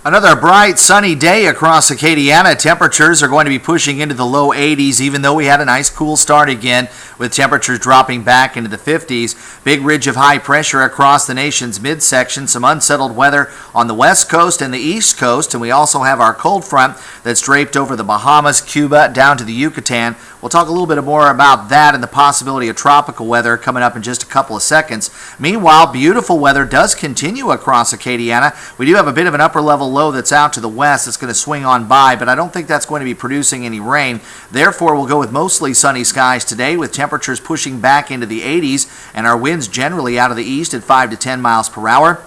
Another bright, sunny day across Acadiana. Temperatures are going to be pushing into the low 80s, even though we had a nice cool start again, with temperatures dropping back into the 50s. Big ridge of high pressure across the nation's midsection. Some unsettled weather on the west coast and the east coast, and we also have our cold front that's draped over the Bahamas, Cuba, down to the Yucatan. We'll talk a little bit more about that and the possibility of tropical weather coming up in just a couple of seconds. Meanwhile, beautiful weather does continue across Acadiana. We do have a bit of an upper level low that's out to the west that's going to swing on by, but I don't think that's going to be producing any rain. Therefore, we'll go with mostly sunny skies today, with temperatures pushing back into the 80s and our winds generally out of the east at 5 to 10 miles per hour.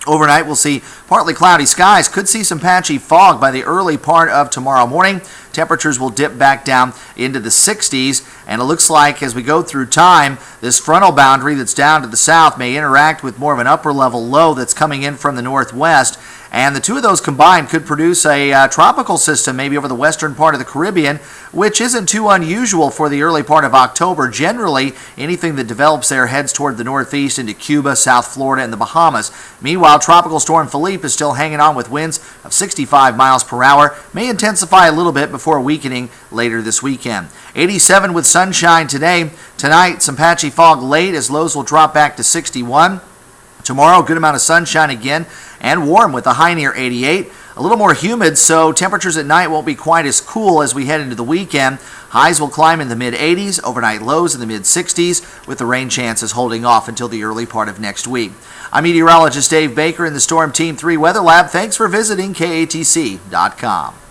Overnight, we'll see partly cloudy skies. Could see some patchy fog by the early part of tomorrow morning. Temperatures will dip back down into the 60s, and it looks like as we go through time, this frontal boundary that's down to the south may interact with more of an upper level low that's coming in from the northwest, and the two of those combined could produce a tropical system maybe over the western part of the Caribbean, which isn't too unusual for the early part of October. Generally, anything that develops there heads toward the northeast into Cuba, South Florida, and the Bahamas. Meanwhile, Tropical Storm Philippe is still hanging on with winds of 65 miles per hour. May intensify a little bit before weakening later this weekend. 87 with sunshine today. Tonight, some patchy fog late as lows will drop back to 61. Tomorrow, good amount of sunshine again and warm with a high near 88. A little more humid, so temperatures at night won't be quite as cool as we head into the weekend. Highs will climb in the mid-80s, overnight lows in the mid-60s, with the rain chances holding off until the early part of next week. I'm meteorologist Dave Baker in the Storm Team 3 Weather Lab. Thanks for visiting KATC.com.